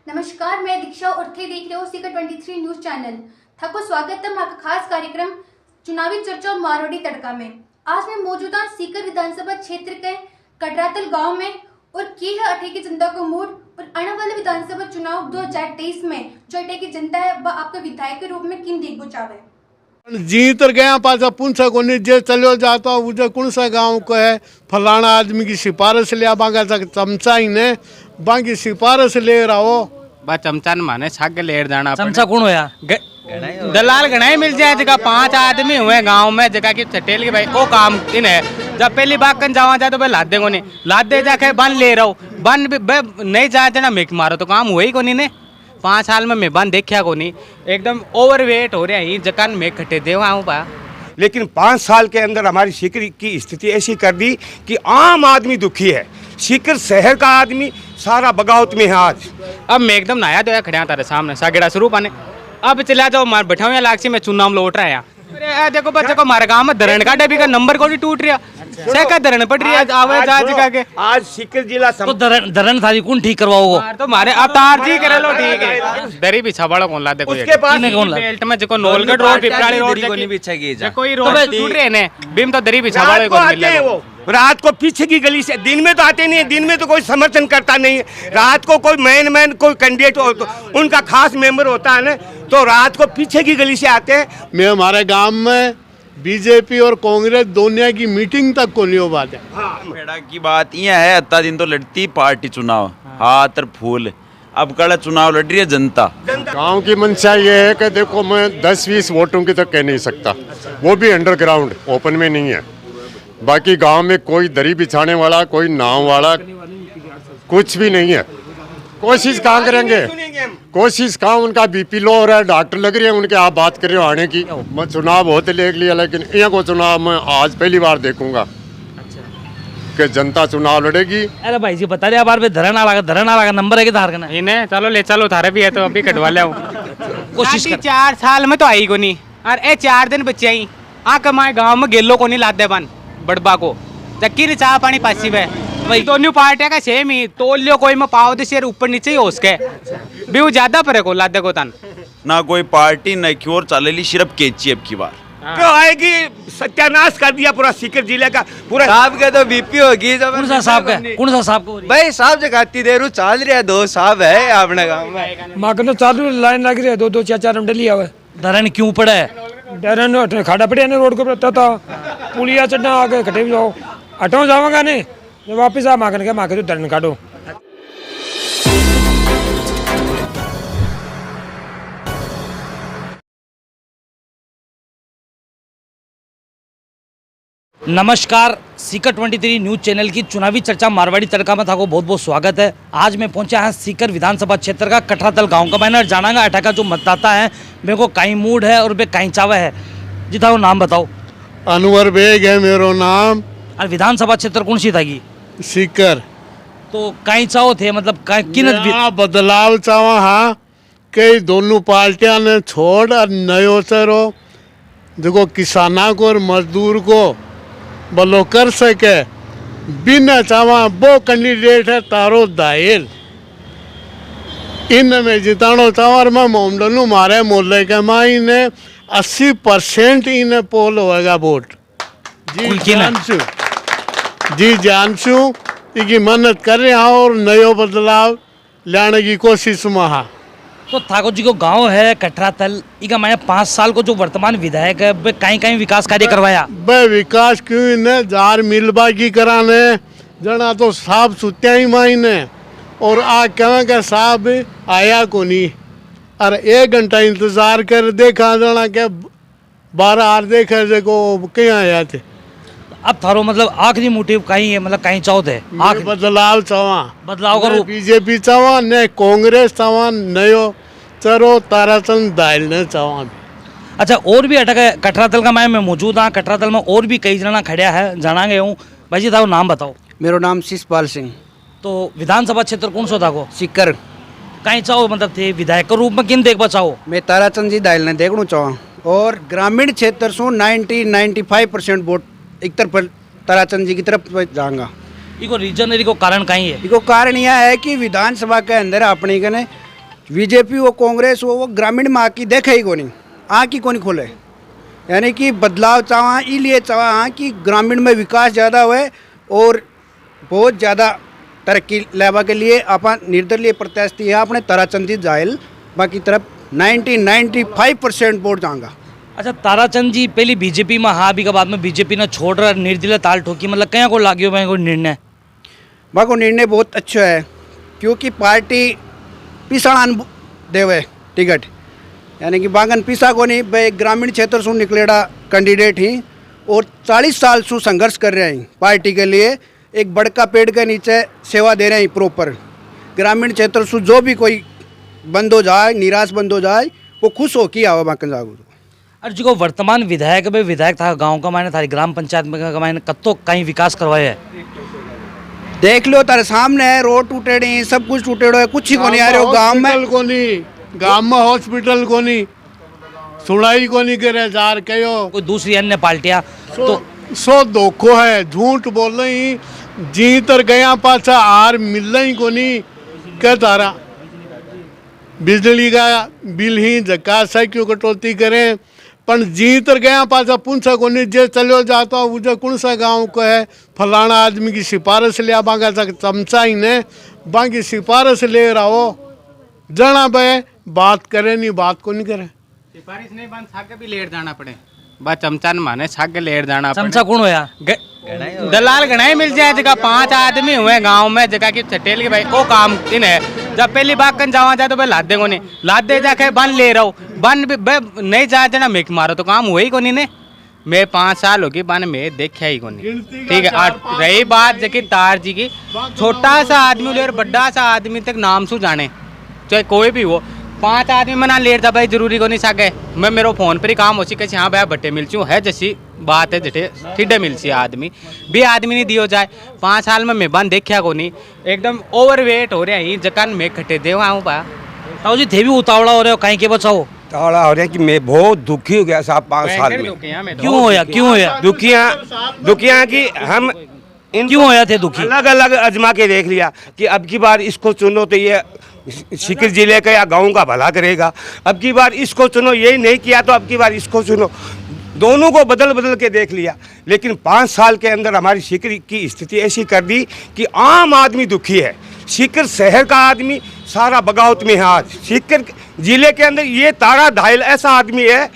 नमस्कार, मैं दीक्षा और थे देख रहे हो सीकर 23 न्यूज चैनल। थाको स्वागत है हमारा खास कार्यक्रम चुनावी चर्चा और मारवाड़ी तड़का में। आज मैं मौजूद हूं सीकर विधानसभा क्षेत्र के कटरातल गांव में और की है अठे की जनता को मूड और आने वाले विधानसभा चुनाव 2023 में जो अठे की जनता है वह आपके विधायक के रूप में किन देखो चाहे जीतर गया पासा पूछा को नहीं जे चलो जाता उधर कौन सा गांव को है फलाना आदमी की सिफारिश लिया बांगा तक चमचा ही ने बाकी सिफारिश ले रहा हो बा चमचा न माने छाग लेर जाना चमचा कौन होया दलाल गणाई मिल जाए जगह 5 आदमी हुए गांव में जगह की चटेल के भाई वो काम इन है। जब पहली बार कन जावा जाए तो भाई लाद देंगे नहीं लाद दे जाके बन ले रहा हूँ बन नहीं जाए जना मेक मारो तो काम हुआ ही को नहीं ने 5 साल में मैं बन देखा को नहीं एकदम ओवरवेट हो रहा है जकान में खटे दे वहाँ पा। लेकिन 5 साल के अंदर हमारी सीकर की स्थिति ऐसी कर दी कि आम आदमी दुखी है। सीकर शहर का आदमी सारा बगावत में है आज। अब मैं एकदम नया दो खड़े तारे सामने सागेड़ा स्वरूप आने अब चला जाओ मार बैठा हुआ लाक्षी में चुनाव लौट रहा है। अरे देखो बच्चे को हमारे गाँव में धरण का डेबी का नंबर को नहीं टूट रहा का धरण पड़ रही है आवाज आज के आज सीकर जिला तो दरन थारी कौन ठीक करवाओ तो मारे अवतार जी करे लो ठीक है दरी बिछा बड़ा कौन ला देखो उसके पास बेल्ट में जो नोलगढ़ रोड पिपराली रोड को नहीं बिछाएगी कोई रोड टूट रहे ने बीम तो दरी बिछा बड़ा को मिल रहा है। रात को पीछे की गली से दिन में तो आते नहीं है, दिन में तो कोई समर्थन करता नहीं है। रात को कोई मैन कोई कैंडिडेट हो तो उनका खास मेंबर होता है ना तो रात को पीछे की गली से आते हैं। मैं हमारे गांव में बीजेपी और कांग्रेस दोनों की मीटिंग तक को नहीं हो पाते। बेड़ा की बात यह है अत्ता दिन तो लड़ती पार्टी चुनाव हाथ और फूल अब कड़ा चुनाव लड़ रही है जनता। गांव की मंशा ये है कि देखो मैं 10-20 वोटों की तक कह नहीं सकता, वो भी अंडरग्राउंड ओपन में नहीं है। बाकी गांव में कोई दरी बिछाने वाला कोई नाव वाला कुछ भी नहीं है। कोशिश कहाँ करेंगे, कोशिश कहाँ, उनका बीपी लो हो रहा है, डॉक्टर लग रहे हैं उनके, आप बात कर रहे हो आने की। मैं चुनाव होते देख लिया लेकिन यहाँ को चुनाव मैं आज पहली बार देखूंगा कि जनता चुनाव लड़ेगी। अरे भाई जी बता रहे बार धरना लगा नंबर है कि धार करना इन्हें चलो ले चलो थारे भी है तो अभी कटवा ले कोशिश कर 4 साल में तो आई को नहीं और ए 4 दिन बच्चे आई आ कमाए गांव में गेलो को नहीं लादे बन बड़बा को चक्की ने चाह पानी पासी है भाई दोनों पार्टियां का सेम ही तोल लियो कोई में पाव दे शेर ऊपर नीचे ही हो उसके भी वो ज्यादा परे को लादे को तन ना कोई पार्टी न क्योर चलेली सिर्फ केची अब की बार तो आएगी सत्यानाश कर दिया पूरा सीकर जिले का पूरा। साहब के तो बीपी होगी कौन सा साहब को भाई साहब जो खाती देर चल रहा है 2 साहब है अपने गाँव में माँ तो चालू लाइन लग रही है 2-4 डली आवे। धरन क्यों पड़ा है डरन खाड़ा पड़े ने रोड को पड़ता था पुलिया चढ़ना आगे कटे भी जाओ हटो जाऊंगा नहीं तो वापिस आ माँ के माँ के तो डरन काटो। नमस्कार, सीकर 23 न्यूज चैनल की चुनावी चर्चा मारवाड़ी तड़का में था को बहुत बहुत स्वागत है। आज मैं पहुंचा है सीकर विधानसभा क्षेत्र का कटरातल गांव का। मैंने जानागा अठा का जो मतदाता है मेरे को कहीं मूड है और बे कहीं चावा है जी था वो नाम बताओ। अनवर बेग है मेरा नाम। और विधानसभा क्षेत्र कौन सी थागी? सीकर। तो कहीं चाहो थे मतलब किन बदलाव चावा हाँ कई दोनों पार्टियां ने छोड़ और नयो चरो देखो किसाना को और मजदूर को बलो कर सके बिना चावा वो कैंडिडेट है तारो दायल इन में जितानो चावर में मोमडनू मारे मोहल्ले के माई ने 80% इन पोल होएगा वोट। जी जानसू की मेहनत कर रहे हैं और नयो बदलाव लाने की कोशिश में हाँ। तो ठाकुर जी को गांव है कटरातल इका मैं 5 साल को जो वर्तमान विधायक है वे कहीं विकास कार्य करवाया बे विकास क्यों ने जार मिलबा की कराने जना तो साहब सुत्या ही मायने और आ कहें साहब आया को नहीं और 1 घंटा इंतजार कर देखा जना के 12 आर देखे देखो कहीं आया थे। अब थारो मतलब आखिरी मोटिव कहीं है मतलब कहीं चाहो थे बदलाव चावा बदलाव करो बीजेपी चावा ने कांग्रेस चावा नयो चरो ताराचंद दायल ने चावा। अच्छा और भी अटक कटरातल का मैं मौजूद हाँ। कटरातल में और भी कई जना खड़ा है जाना गए हूँ। भाई जी था नाम बताओ। मेरा नाम शिषपाल सिंह। तो विधानसभा क्षेत्र कौन सा था को? सीकर। कहीं चाहो मतलब थे विधायक के रूप में किन देख बचाओ? मैं ताराचंद जी दायल ने देखना चाहूँ और ग्रामीण क्षेत्र से 90-95% वोट एक तरफ ताराचंद जी की तरफ जाऊंगा। इको रीजन इको कारण कहीं है? इको कारण यह है कि विधानसभा के अंदर अपने कने बीजेपी हो कांग्रेस हो वो ग्रामीण में आकी देखे ही को नहीं, आँख को नहीं खोले। यानी कि बदलाव चाहा इसलिए चाहा कि ग्रामीण में विकास ज़्यादा हुए और बहुत ज़्यादा तरक्की लेवा के लिए अपन निर्दलीय प्रत्याशी है अपने ताराचंद जायल, बाकी तरफ 95% वोट जाऊंगा। अच्छा, ताराचंद जी पहले बीजेपी में हाँ, अभी के बाद में बीजेपी ने छोड़ रहा निर्दलीय ताल ठोकी, मतलब कहीं को लाग्यो भाई को निर्णय? बाको निर्णय बहुत अच्छा है, क्योंकि पार्टी पिसाड़ान देवे टिकट, यानी कि बागन पिसा को नहीं भाई ग्रामीण क्षेत्र से निकलेड़ा कैंडिडेट ही और 40 साल से संघर्ष कर रहे हैं पार्टी के लिए, एक बड़का पेड़ के नीचे सेवा दे रहे हैं प्रॉपर। ग्रामीण क्षेत्र से जो भी कोई बंद हो जाए, निराश बंद हो जाए, वो खुश हो कि आवा बाकन जागू। और जो वर्तमान विधायक भाई विधायक था गांव का मैंने थारी ग्राम पंचायत में का मैंने कत्तो कहीं विकास करवाया है? देख लो तारे सामने है, रोड टूटे नहीं, सब कुछ टूटे है, कुछ ही को नहीं आ रहे हो गाँव में। गाँव में हॉस्पिटल को नहीं, सुनाई को नहीं करे जार कहो। कोई दूसरी अन्य पार्टियां तो सो धोखो है, झूठ बोल रही, जी तर गया पाछा आर मिल रही को नहीं क्या तारा बिजली का बिल ही जकास है क्यों कटौती करें, पर जी तर गया पाछा पूछा को नहीं, जे चलो जाता मुझे कौन सा गांव को है, फलाना आदमी की सिफारिश लिया बांगा तक चमचा ही ने बाकी सिफारिश ले रहा हो जना भाई बात करे नहीं, बात को नहीं करे। सिफारिश नहीं बन सागे भी लेट जाना पड़े, बस चमचा न माने सागे लेट जाना पड़े। चमचा कौन होया? दलाल गणाई मिल जाए, जगह 5 आदमी हुए गांव में, जगह की छटेल के भाई वो काम इन है। जब पहली बार कन जावा जाए तो भाई लाद देंगे नहीं, लाद दे जाके बन ले रहा हूँ, बन नहीं जाए जना मेक मारो तो काम हुआ ही को नहीं ने। मैं 5 साल होगी बन में देखा ही को नहीं, ठीक है। और रही बात जबकि तार जी की, छोटा सा आदमी ले और बड़ा सा आदमी तक नाम सु जाने, चाहे कोई भी हो, 5 आदमी में ना लेट जा भाई जरूरी को नहीं सके। मैं मेरे फोन पर ही काम हो सी कैसे हाँ भाई बट्टे मिल चूँ है, जैसी बात है जटे ठिडे मिल सी आदमी भी आदमी नहीं दियो जाए। 5 साल में मैं बन देखा को नहीं, एकदम ओवरवेट हो रहा है जकान में खटे दे वहाँ पा। ताऊ जी थे भी उतावला हो रहे हो कहीं के बचाओ? ताड़ा हो रहा है कि मैं बहुत दुखी हो गया साहब 5 साल में। क्यों होया, क्यों होया? दुखिया कि हम क्यों होया थे दुखी? अलग अलग आजमा के देख लिया कि अब की बार इसको चुनो तो ये सीकर जिले का या गांव का भला करेगा, अब की बार इसको चुनो, ये नहीं किया तो अब की बार इसको चुनो। दोनों को बदल बदल के देख लिया, लेकिन 5 साल के अंदर हमारी सीकर की स्थिति ऐसी कर दी कि आम आदमी दुखी है। सीकर शहर का आदमी सारा बगावत में है। आज सीकर जिले के अंदर ये तारा धायल ऐसा आदमी है,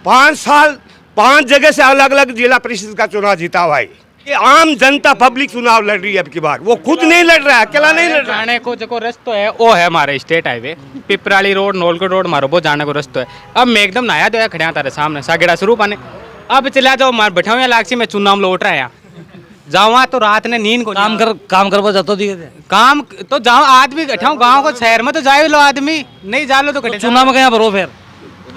5 साल 5 जगह से अलग अलग जिला परिषद का चुनाव जीता हुआ है। ये आम जनता पब्लिक चुनाव लड़ रही है अब की बार, वो खुद नहीं लड़ रहा है, अकेला नहीं लड़ रहा है। जाने को जो रस्तो है वो है हमारे state highway, Piprali road, Nolkot road मारो वो जाने को रस्तो है। अब मैं एकदम नया तो खड़े तारे सामने सागेड़ा स्वरूप आने, अब चला जाओ मार बैठा लाग मैं चुनाव लौट रहा है, जाओ तो रात ने नींद को काम करवा जातो दिए काम तो जाओ आदमी बैठा गाँव को शहर में तो जाए लो आदमी, नहीं जा लो तो चुनाव में क्या भरो फिर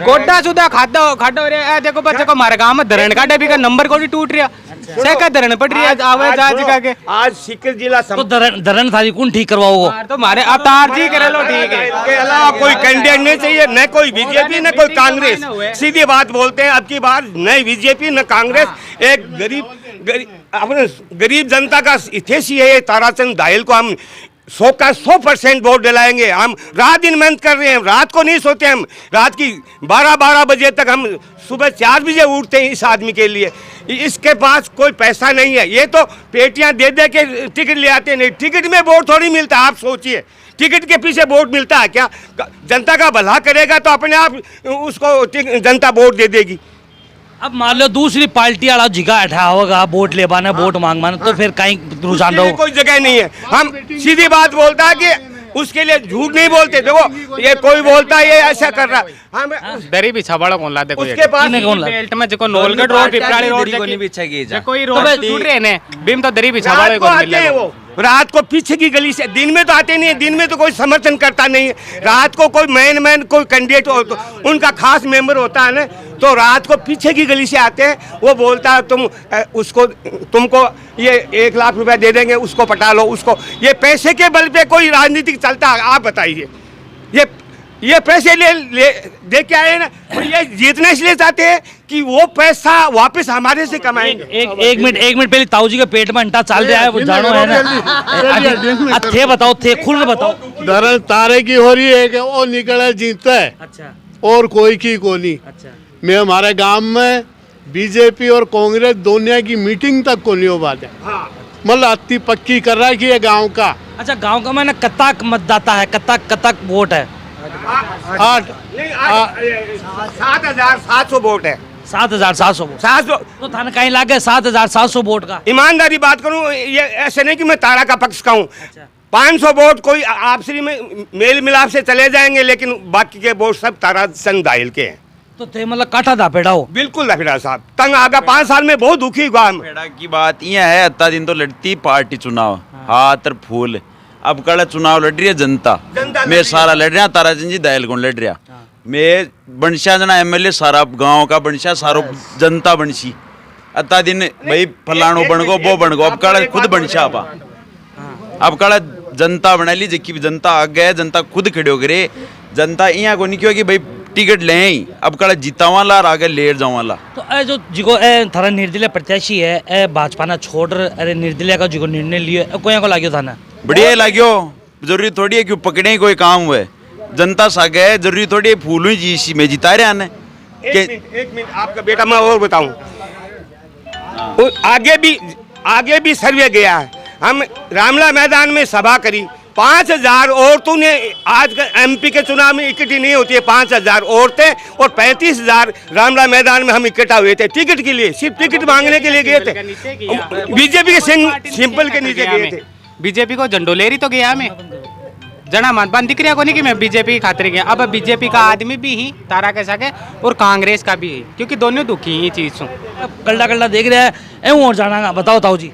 गोड्डा सुधा खादा हो रहा है। देखो बच्चे को हमारे गांव में धरण का भी का नंबर को भी टूट रहा से का धरण पड़ रही है आवाज आज का के। आज सीकर जिला तो धरण थारी कौन ठीक करवाओ? तो हमारे अवतार जी करे लो, ठीक है। के अलावा कोई कैंडिडेट नहीं चाहिए, न कोई बीजेपी न कोई कांग्रेस, सीधी बात बोलते हैं। अब की बार न बीजेपी न कांग्रेस, एक गरीब जनता का हितैषी है ये ताराचंद दाहिल को हम 100 का 100% वोट दिलाएंगे। हम रात दिन मेहनत कर रहे हैं, रात को नहीं सोते हम, रात की 12 बजे तक हम सुबह 4 बजे उठते हैं इस आदमी के लिए। इसके पास कोई पैसा नहीं है, ये तो पेटियां दे दे के टिकट ले आते हैं। नहीं, टिकट में वोट थोड़ी मिलता है, आप सोचिए टिकट के पीछे वोट मिलता है क्या? जनता का भला करेगा तो अपने आप उसको जनता वोट दे देगी। अब मान लो दूसरी पार्टी वाला जिगा बैठा होगा वोट ले पाना, वोट मांग माना, तो फिर कहीं रुझान रहो? कोई जगह नहीं है। हम सीधी बात बोलता है कि उसके लिए झूठ नहीं बोलते। देखो ये कोई बोलता है ये ऐसा कर रहा है, हम दरी बिछा बड़ा कौन ला दे उसके पास बेल्ट में जो नोलगढ़ रोड पिपराली रोड को नहीं बिछाएगी जा कोई रोड टूट रहे ने बीम तो दरी बिछा बड़ा को मिल जाए। वो रात को पीछे की गली से, दिन में तो आते नहीं है, दिन में तो कोई समर्थन करता नहीं है। रात को कोई मैन कोई कैंडिडेट हो तो उनका खास मेंबर होता है ना, तो रात को पीछे की गली से आते हैं। वो बोलता है तुमको ये 1 लाख रुपए दे देंगे, उसको पटा लो उसको। ये पैसे के बल पे कोई राजनीतिक चलता है? आप बताइए। ये पैसे दे के आए ना, ये जीतना इसलिए चाहते हैं कि वो पैसा वापस हमारे से कमाएंगे। एक मिनट पहले ताऊ जी के पेट में अंटा चल रहा है, वो जानो है ना। थे बताओ, थे खुल बताओ धरण तारे की हो रही है कि वो निकले जीतता है अच्छा और कोई की को नहीं। अच्छा मैं हमारे गांव में बीजेपी और कांग्रेस दोनों की मीटिंग तक को नहीं हो पाता। मतलब अति पक्की कर रहा है कि ये गांव का अच्छा गांव का मैंने कतक मतदाता है, कतक कतक वोट है। 7,700 वोट है। 7,700 वोट 700। तो थाने कहीं लागे 7,700 वोट का। ईमानदारी बात करूं, ये ऐसे नहीं कि मैं तारा का पक्ष का हूं। 500 वोट कोई आपसी में मेल मिलाप से चले जाएंगे, लेकिन बाकी के वोट सब ताराचंद दाहिल के हैं। तो थे मतलब काठा था पेड़ा हो बिल्कुल लफड़ा साहब तंग आगा 5 साल में बहुत दुखी हुआ हम। पेड़ा की बात यह है, अत्ता दिन तो लड़ती पार्टी चुनाव हाथ और फूल। अब कल चुनाव लड़ रही है जनता। मैं सारा लड़ रहा ताराचंद जी दाहिल कौन लड़ रहा। मैं बनशा जना एमएलए सारा गांव का बनशा सारो जनता बनशी। अत्ता दिन भाई फलानो बन गो वो बन गो। अब कल खुद बनशा पा। अब कल जनता बना ली जिकी जनता आ गए, जनता खुद खड़े हो गए। जनता यहाँ को नहीं क्यों कि भाई टिकट ले ही अब कल जीता वाला और आगे ले जाऊँ वाला। तो ए जो जिको ए थारा निर्दलीय प्रत्याशी है ए भाजपा ना छोड़ अरे निर्दलीय का जिको निर्णय लियो कोई को लाग्यो थाना बढ़िया लाग्यो। जरूरी थोड़ी है कि पकड़े ही कोई काम हुए। जनता सागे है, जरूरी थोड़ी है फूल ही जी में जिता रहे आने। एक मिनट आपका बेटा मैं और बताऊं, आगे भी सर्वे गया है। हम रामला मैदान में सभा करी, 5,000 औरतों ने आज एमपी के चुनाव में इकट्ठी नहीं होती है। 5,000 औरतें और 35,000 रामला मैदान में हम इकट्ठा हुए थे टिकट के लिए। सिर्फ टिकट मांगने के लिए गए थे। बीजेपी के सिंपल के नीचे गए थे। बीजेपी को झंडोलेरी तो गया मैं जना मन दिख रहा को नहीं कि मैं बीजेपी की खातिर गया। अब बीजेपी का आदमी भी ही तारा के सके और कांग्रेस का भी है, क्योंकि दोनों दुखी ही चीज से कल्ला कल्ला देख रहा है ए और जाना बताओ ताऊ जी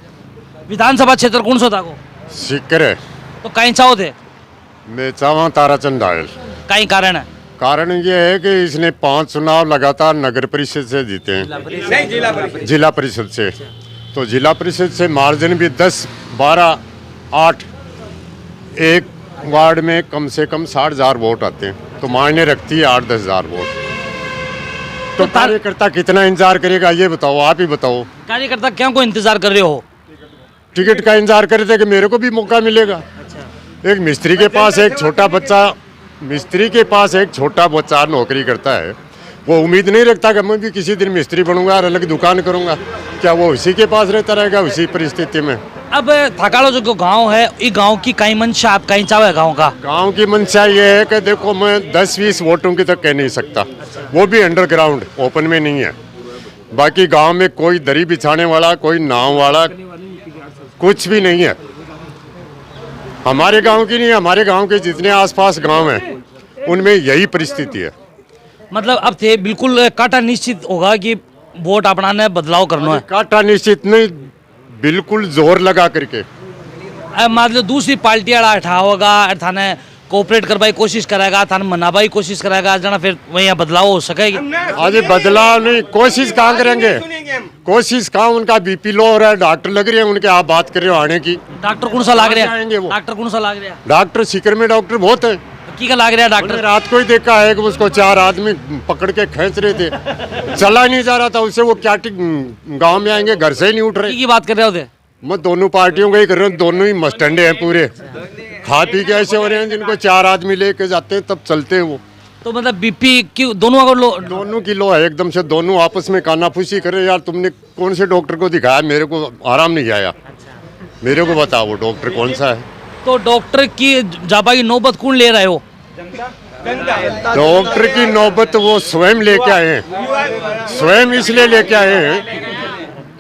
विधानसभा क्षेत्र कौन सा था को सीकर है। तो कहीं चाहो थे मैं चाहूँ ताराचंद दाहिल। कहीं कारण है कारण ये है कि इसने 5 चुनाव लगातार नगर परिषद से जीते हैं, जिला परिषद से। तो जिला परिषद से मार्जिन भी 10, 12, 8 एक वार्ड में कम से कम 60,000 वोट आते हैं। तो मायने रखती है 8-10 हज़ार वोट। तो कार्यकर्ता कितना इंतजार करेगा ये बताओ, आप ही बताओ। कार्यकर्ता क्या को इंतजार कर रहे हो? टिकट का इंतजार कर रहे थे कि मेरे को भी मौका मिलेगा। एक मिस्त्री के पास एक छोटा बच्चा नौकरी करता है, वो उम्मीद नहीं रखता कि मैं भी किसी दिन मिस्त्री बनूंगा और अलग दुकान करूंगा। क्या वो उसी के पास रहता रहेगा उसी परिस्थिति में? अब थकालो जो गांव है, ये गांव की कई मंशा आप कहीं चाहे गांव का गांव की मंशा ये है कि देखो मैं 10-20 वोटों की तक कह नहीं सकता, वो भी अंडरग्राउंड ओपन में नहीं है। बाकी गांव में कोई दरी बिछाने वाला, कोई नाव वाला कुछ भी नहीं है। हमारे गांव की नहीं, हमारे गांव के जितने आसपास गांव हैं उनमें यही परिस्थिति है। मतलब अब थे बिल्कुल काटा निश्चित होगा कि वोट अपनाने बदलाव करना है। काटा निश्चित नहीं, बिल्कुल जोर लगा करके। मतलब दूसरी पार्टी वाला हटा होगा, थाने कोऑपरेट करवाई कोशिश करेगा, थाने मनावाई कोशिश करेगा, जना फिर वही बदलाव हो सकेगी। आज बदलाव नहीं, कोशिश कहाँ करेंगे? कोशिश कहाँ? उनका बीपी लो हो रहा है, डॉक्टर लग रहे हैं उनके, आप बात कर रहे हो आने की। डॉक्टर कौन सा लाग रहा है? डॉक्टर कौन सा लाग रहा है? डॉक्टर सीकर में डॉक्टर बहुत है। की का लाग रहा है डॉक्टर? रात को ही देखा है कि उसको 4 आदमी पकड़ के खींच रहे थे, चला नहीं जा रहा था उससे। वो क्या गांव में आएंगे, घर से ही नहीं उठ रहे। की बात कर रहे होते? मैं दोनों पार्टियों का ही कर रहा हूँ, दोनों ही मस्टंडे हैं पूरे। खा पी के ऐसे हो रहे हैं जिनको 4 आदमी लेके जाते हैं तब चलते हैं वो। तो मतलब बीपी की दोनों की लो है एकदम से। दोनों आपस में कानाफूसी कर रहे हैं। यार तुमने कौन से डॉक्टर को दिखाया? मेरे को आराम नहीं आया। मेरे को बताओ वो डॉक्टर कौन सा है? तो डॉक्टर की जाबा की नौबत कौन ले रहे हो? डॉक्टर की नौबत वो स्वयं लेके आए हैं। स्वयं इसलिए लेके आए हैं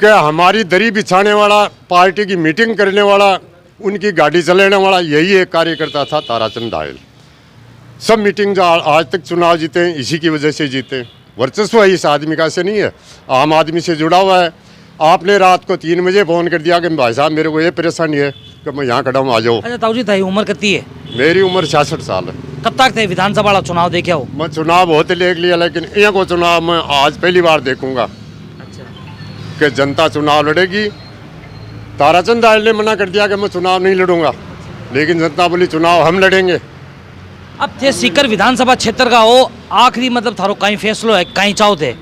कि हमारी दरी बिछाने वाला, पार्टी की मीटिंग करने वाला, उनकी गाड़ी चलाने वाला यही एक कार्यकर्ता था, ताराचंद दाहिल। सब मीटिंग जो आज तक चुनाव जीते हैं इसी की वजह से जीते। वर्चस्व है इस आदमी का, से नहीं है, आम आदमी से जुड़ा हुआ है। आपने रात को 3 बजे फ़ोन कर दिया कि भाई साहब मेरे को ये परेशानी है कि मैं यहाँ खड़ा हूँ, आ जाओ। अच्छा ताऊ जी, ताई उम्र कितनी है? मेरी उम्र 66 साल है। कब तक थे विधानसभा वाला चुनाव देखे हो? मैं चुनाव बहुत देख लिया, लेकिन यहाँ को चुनाव मैं आज पहली बार देखूंगा। अच्छा। कि जनता चुनाव लड़ेगी। ताराचंद दाहिल ने मना कर दिया कि मैं चुनाव नहीं लड़ूंगा, लेकिन जनता बोली चुनाव हम लड़ेंगे। अब थे सीकर विधानसभा क्षेत्र का हो आखिरी, मतलब थारो कहीं फैसलो है, कहीं चाहो थे?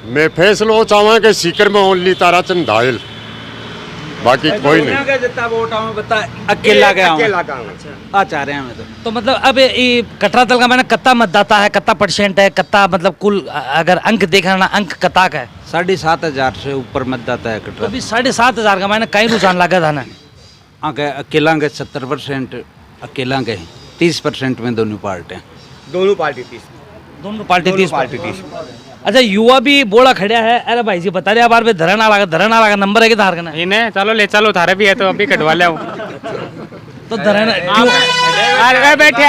मैं फैसलो चाहूँ कि सीकर में ओनली ताराचंद दाहिल बाकी कोई नहीं। जितना वोट हमें बता अकेला गया हूँ अकेला गाँव आ चाह रहे हैं हमें तो मतलब अब ये कटरा तल का मैंने कत्ता मतदाता है, कत्ता परसेंट है, कत्ता मतलब कुल अगर अंक देखा ना अंक कत्ता का है 7,500 से ऊपर मतदाता है तो कटरा। अभी 7,500 का मैंने कई रुझान लगा था ना। आगे अकेला के 70% अकेला के 30% में दोनों पार्टियां। दोनों पार्टी थी। दोनों पार्टी 30 पार्टी थी। अच्छा युवा भी बोला खड़ा है। अरे भाई जी बता रहे बार पे धरन आ लगा नंबर है कि धार का इन्हें चलो ले चलो थारे भी है तो अभी कटवा ले तो धरन अरे बैठे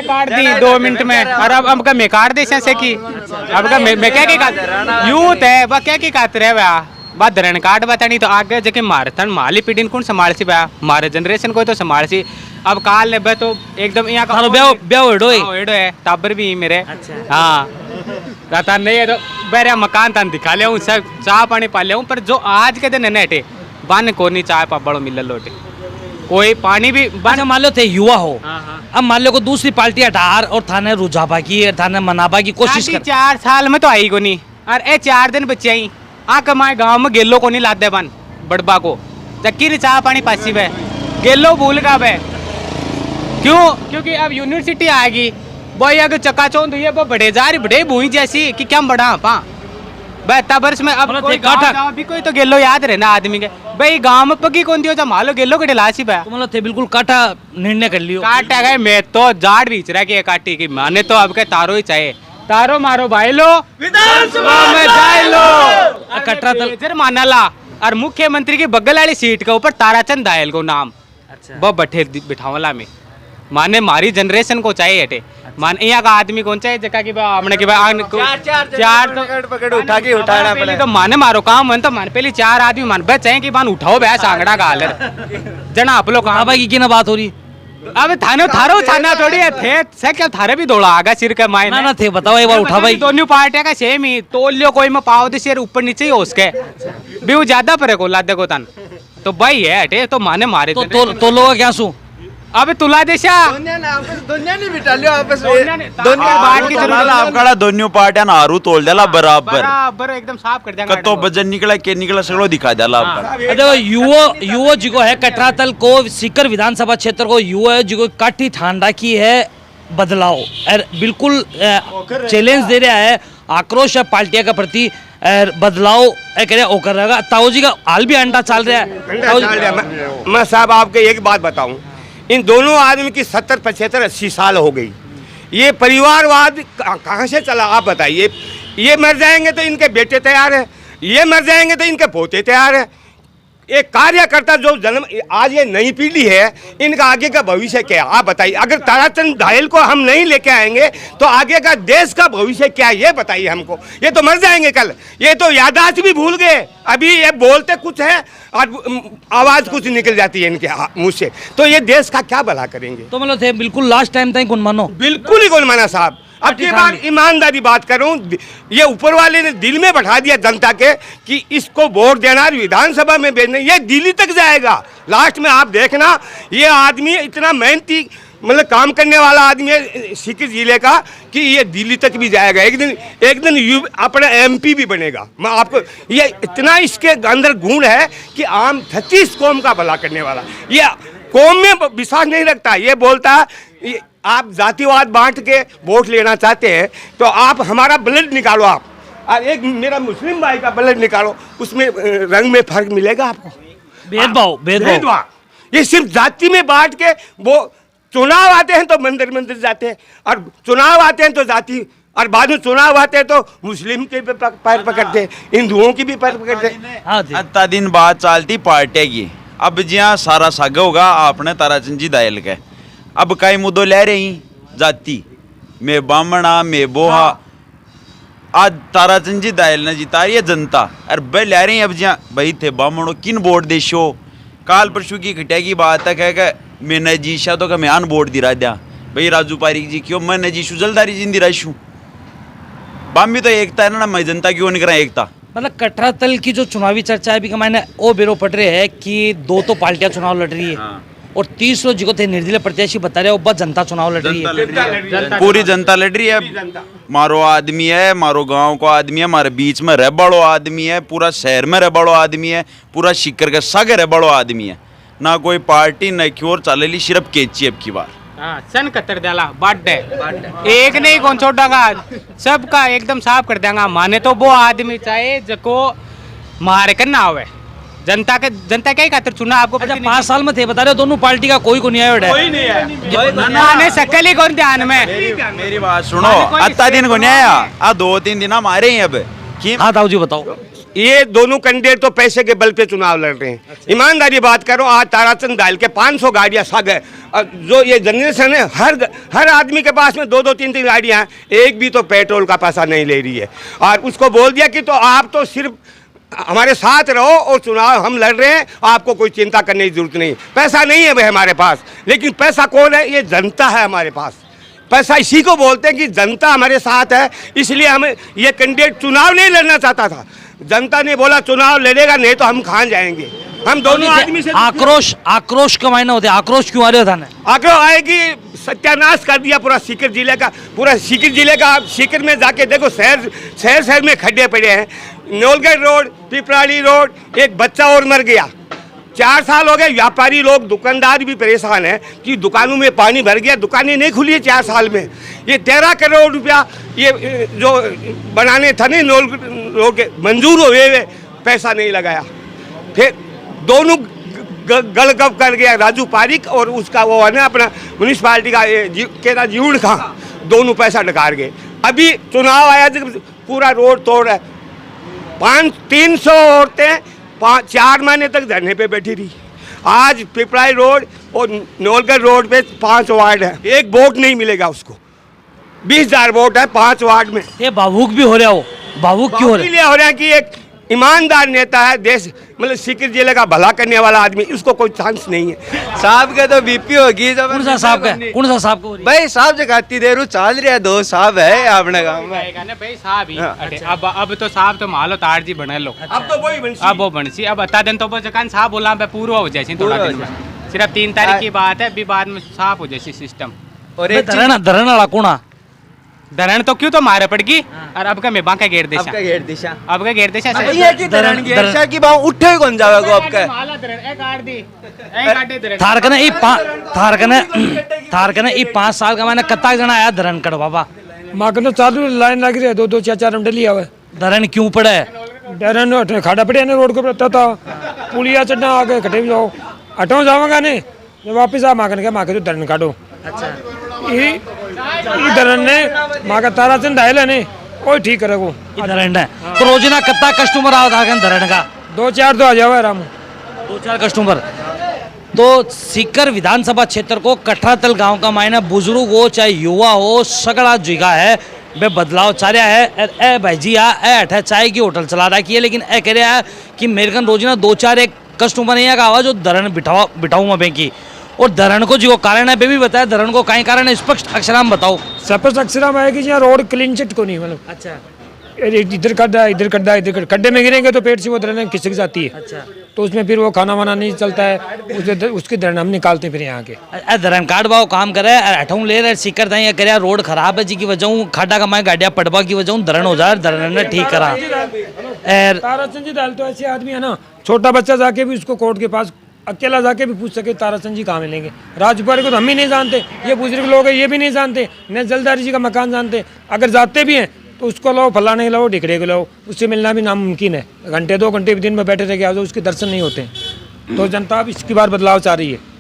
काट दी 2 मिनट में और अब का मैं काट दे से की अब का मैं क्या की काट यूथ है बा क्या की काट रहे बा बात धरण काट बता नहीं तो आगे जके मारथन माली पीढ़ी कौन संभाल सी बा मारे जनरेशन को तो संभाल सी अब काल ने तो एकदम यहाँ थारो ब्याह हेडो है टाबर भी मेरे हाँ रहता नहीं है तो बेरे मकान तन दिखा लिया हूँ सब चाय पानी पा लिया हूँ पर जो आज के दिन है ना हटे बन को नहीं चाय पापड़ो मिल लोटे कोई पानी भी अच्छा मान लो थे युवा हो अब मान लो को दूसरी पार्टी हटार और थाने रुझाबा की थाने मनाबा की कोशिश कर 4 साल में तो आई को नहीं और ए 4 दिन बच्चे आई आ कमाए गांव में गेलो को नहीं लाते बन बड़बा को चक्की ने चाय पानी पासी वे गेलो भूल का वे क्यों क्योंकि अब यूनिवर्सिटी आएगी बोई अगर चकाचौंध हुई है वो बड़े जा रही बड़े भूई जैसी कि क्या बड़ा पा बहता वर्ष में अब कोई गाँव भी कोई तो गेलो याद रहे ना आदमी के भाई गांव में पकी कौन दियो मालो गेलो के ढलासी बा तो मतलब थे बिल्कुल काटा निर्णय कर लियो काटा गए मैं तो जाड़ बीच रहा कि काटी की माने तो अब के तारो ही चाहिए तारो मारो भाई लो विधानसभा में जाए लो कटरा तल माना ला और मुख्यमंत्री की बगल वाली सीट के ऊपर ताराचंद दायल को नाम वो बैठे बिठावला में माने मारी जनरेशन को चाहिए हटे मान यहाँ का आदमी कौन चाहिए जगह की हमने की चार पकड़ उठा के उठाना पहले तो माने मारो काम मन तो मान पहले 4 आदमी मान बे चाहिए कि मान उठाओ बे सांगड़ा का हाल जना आप लोग कहाँ भाई की ना बात हो रही अब थाने थारो थाना थोड़ी है थे से क्या थारे भी दौड़ा आगा सिर के मायने ना ना थे बताओ एक बार उठा भाई दोनों पार्टियां का सेम ही तोलियो कोई में पाव दे सिर ऊपर नीचे ही हो उसके भी वो ज्यादा परे को लादे को तन तो भाई है हटे तो माने मारे तो लोग क्या सू अब तुला देशा दुनिया नहीं बिठा लियो आपस आपका दोनों पार्टियां नारू तोल देला बराबर बराबर एकदम साफ कर देंगे कतो बजन निकला के निकला सगळो दिखा देला आपका देखो युवा जी को है कटरा तल को सीकर विधानसभा क्षेत्र को युवा जी को काठी ठांडा की है बदलाव और बिल्कुल चैलेंज दे रहा है आक्रोश है पार्टियां के प्रति बदलाव कर रहेगा ताऊ जी का हाल भी अंडा चल रहा है मैं साहब आपके एक बात बताऊं इन दोनों आदमी की 70, 75, 80 साल हो गई ये परिवारवाद कहाँ से चला आप बताइए ये मर जाएंगे तो इनके बेटे तैयार है ये मर जाएंगे तो इनके पोते तैयार है एक कार्यकर्ता जो जन्म आज ये नई पीढ़ी है इनका आगे का भविष्य क्या है आप बताइए अगर ताराचंद दायल को हम नहीं लेके आएंगे तो आगे का देश का भविष्य क्या है ये बताइए हमको ये तो मर जाएंगे कल ये तो याददाश्त भी भूल गए अभी ये बोलते कुछ है और आवाज कुछ निकल जाती है इनके मुंह से तो ये देश का क्या भला करेंगे तो मतलब थे बिल्कुल लास्ट टाइम तक कौन मानो बिल्कुल ही कौन माना साहब अब की बार ईमानदारी बात करूं ये ऊपर वाले ने दिल में बैठा दिया जनता के कि इसको वोट देना विधानसभा में भेजना ये दिल्ली तक जाएगा लास्ट में आप देखना ये आदमी इतना मेहनती मतलब काम करने वाला आदमी है सीकर जिले का कि ये दिल्ली तक भी जाएगा एक दिन अपना MP भी बनेगा मैं आपको ये इतना इसके अंदर गुण है कि आम 36 कौम का भला करने वाला ये कौम में विश्वास नहीं रखता ये बोलता है आप जातिवाद बांट के वोट लेना चाहते हैं तो आप हमारा ब्लड निकालो आप और एक मेरा मुस्लिम भाई का ब्लड निकालो उसमें रंग में फर्क मिलेगा आपको भेदभाव ये सिर्फ जाति में बांट के वो चुनाव आते हैं तो मंदिर जाते हैं और चुनाव आते हैं तो जाति और बाद में चुनाव आते हैं तो मुस्लिम के भी पैर पकड़ते हैं हिंदुओं की भी पैर पकड़ते हैं अत्ता दिन बाद चलती पार्टियां की अब जिया सारा साग होगा आपने ताराचंद जी दायल के अब कई मुद्दों ले रही जाति मैं बामणा मैं बोहा आज ताराचंद जी दायल ने जिता रही है जनता और भाई ले रही अब जिया भाई थे बामणो किन वोट देशो काल परसों की घटिया की बात तक है कि मैं नजीशा तो मैं आन वोट दिरा दिया भाई राजू पारिक जी क्यों मैं नजीशू जलदारी जिंदी राशू बामी तो एकता है ना मैं जनता क्यों नहीं करा एकता मतलब कटरा तल की जो चुनावी चर्चा है अभी का मैंने वो बेरो पड़ रहे है कि 2 तो पार्टियां चुनाव लड़ रही है और तीसरो जिको थे निर्दलीय प्रत्याशी बता रहे हो बस जनता चुनाव लड़ रही है। पूरी जनता लड़ रही है। मारो आदमी है, मारो गांव को आदमी है, मारे बीच में रह बड़ो आदमी है, पूरा शहर में रह बड़ो आदमी है, पूरा शिकर के सगे रह बड़ो आदमी है। ना कोई पार्टी न क्योर चलेली, सिर्फ केची अब की बार। सन कतर देला बाटे एक नहीं कौन छोड़ागा, सबका एकदम साफ कर देगा। माने तो वो आदमी चाहे जको मारे करना आवे, जनता क्या ही खातिर चुना आपको। अच्छा 5 साल में थे बता रहे हो दोनों पार्टी का कोई को नहीं आया। कोई नहीं है, माने सकल ही कौन ध्यान में। मेरी बात सुनो, अत्ता दिन को नहीं आया, 2-3 दिन हमारे ही अब। हाँ ताऊ जी बताओ। ये दोनों कैंडिडेट तो पैसे के बल पे चुनाव लड़ रहे हैं। ईमानदारी बात करो, आज ताराचंद दाल के 500 गाड़ियां सग है। जो ये जनरेशन है, हर आदमी के पास में 2-2, 3-3 गाड़ियां हैं, एक भी तो पेट्रोल का पैसा नहीं ले रही है। और उसको बोल दिया कि तो आप तो सिर्फ हमारे साथ रहो और चुनाव हम लड़ रहे हैं, आपको कोई चिंता करने की जरूरत नहीं। पैसा नहीं है भाई हमारे पास, लेकिन पैसा कौन है? ये जनता है हमारे पास। पैसा इसी को बोलते हैं कि जनता हमारे साथ है, इसलिए हमें ये कैंडिडेट चुनाव नहीं लड़ना चाहता था। जनता ने बोला चुनाव लड़ेगा, नहीं तो हम खान जाएंगे। हम दोनों आदमी से आक्रोश का मायने होते, आक्रोश क्यों आ रहे हो थाने? आक्रोश आएगी, सत्यानाश कर दिया पूरा सीकर जिले का। पूरा सीकर जिले का आप सीकर में जाके देखो, शहर में खड्डे पड़े हैं। नौलगढ़ रोड, पिपराड़ी रोड, एक बच्चा और मर गया। 4 साल हो गए, व्यापारी लोग, दुकानदार भी परेशान है कि दुकानों में पानी भर गया, दुकानें नहीं खुली है 4 साल में। ये 13 करोड़ रुपया ये जो बनाने था नहीं नौलगढ़ रोड के, मंजूर हुए, पैसा नहीं लगाया। फिर दोनों गलगप कर गया, राजू पारिक और उसका वो है ना अपना म्यूनिसपालिटी का जीवन खां, दोनों पैसा डकार गए। अभी चुनाव आया जब पूरा रोड तोड़ है। 300 औरतें 4 महीने तक धरने पे बैठी रही। आज पिपराई रोड और नौलगढ़ रोड पे 5 वार्ड है, एक वोट नहीं मिलेगा उसको। 20,000 वोट है 5 वार्ड में। ये भावुक भी हो रहा हो, भावुक क्यों हो रहा है? हो रहा है कि एक ईमानदार नेता है, देश मतलब सीकर जिले का भला करने वाला आदमी, उसको कोई चांस नहीं है। साहब के तो बीपी होगी। कौन सा साहब का? भाई साहब जगाती देर चल रहा है, 2 साहब है अपने गाँव में। भाई साहब ही अब तो साहब तो मालो तार जी बना लो। अब तो वही बनसी, अब वो बनसी, अब अता दिन तो जकान साहब बोला पूरा हो जाए थोड़ा दिन में। सिर्फ 3 तारीख की बात है, अभी बाद में साफ हो जाए सिस्टम। और एक धरण वाला कोना धरण तो क्यों तो मारे पड़गी। और अब का मैं बांका गेट देशा, अब का गेट देशा अब ये की धरण गेरशा की बाऊ उठे कौन जावेगो अब का माला धरण ए काट दी, ए काटे धरण थारकने ई 5 साल का मैंने कत्ता जना आया धरण कड़ बाबा। माँ के तो चालू लाइन लग रही है, 2-2, 4-4 हम डली आवे। धरण क्यों पड़ा है? डरन खाड़ा पड़े ने रोड को रहता था, पुलिया चढ़ना आगे कटे भी जाओ, हटाओ जाऊंगा नहीं, जब वापिस आ माँ के माँ के तो धरण काटो। अच्छा धरण ने माँ का ताराचंद आयल ने कोई ठीक करेगो धरण है तो रोजाना कत्ता कस्टमर आओ था धरण का? 2-4 तो आ जाओ रामू, 2-4 कस्टमर। तो सीकर विधानसभा क्षेत्र को कठरातल गांव का मायना बुजुर्ग हो चाहे युवा हो, सगड़ा जगह है बे बदलाव चाह रहा है। ए भाई जी अठा चाय की होटल चला रखी है, लेकिन ए कह रहा है कि मेरे कन रोजाना 2-4 एक कस्टमर यहाँ का आवाज जो धरण बिठाऊँ मैं की। और धरण को जो कारण है बे भी बताया, धरण को कहीं कारण है स्पष्ट अक्षर में बताओ। स्पष्ट अक्षर में है कि यहाँ रोड क्लीन चिट को नहीं, मतलब अच्छा इधर खड्डा इधर खड्डा इधर खड्डे में गिरेंगे तो पेट से वो धरण खिसक जाती है। अच्छा तो उसमें फिर वो खाना वाना नहीं चलता है, उसकी धरण हम निकालते हैं फिर यहाँ के। धरण कार्ड बाव काम करे हटाऊ ले रहे सीकर था करे रोड खराब है जी की वजह खाडा कमाए गाड़िया पटवा की वजह धरण हो जाए, धरण ने ठीक करा। ताराचंद जी दाल तो ऐसे आदमी है ना, छोटा बच्चा जाके भी उसको कोर्ट के पास अकेला जाके भी पूछ सके ताराचंद जी कहाँ मिलेंगे। राजपुरी को तो हम ही नहीं जानते, ये बुजुर्ग लोग हैं ये भी नहीं जानते, न जलदारी जी का मकान जानते। अगर जाते भी हैं तो उसको लो फलाने लो ढिकड़े को लो, उससे मिलना भी नामुमकिन है। घंटे 2 घंटे भी दिन में बैठे रह गया तो उसके दर्शन नहीं होते हैं। तो जनता अब इसकी बार बदलाव चाह रही है।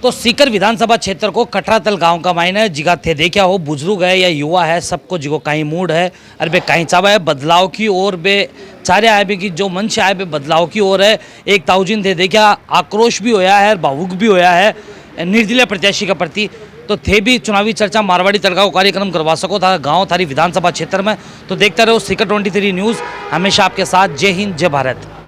तो सीकर विधानसभा क्षेत्र को कठरातल गांव का मायने जिगा थे देखा हो, बुजुर्ग है या युवा है, सबको जिगो कहीं मूड है अरे बे कहीं चावा है बदलाव की ओर बे चारे आए बे की जो मंच आए बे बदलाव की ओर है। एक ताउजिन थे देखा आक्रोश भी होया है, भावुक भी होया है निर्दलीय प्रत्याशी के प्रति। तो थे भी चुनावी चर्चा मारवाड़ी तड़का को कार्यक्रम करवा सको था गाँव थारी विधानसभा क्षेत्र में। तो देखते रहो सीकर 23 न्यूज़, हमेशा आपके साथ। जय हिंद जय भारत।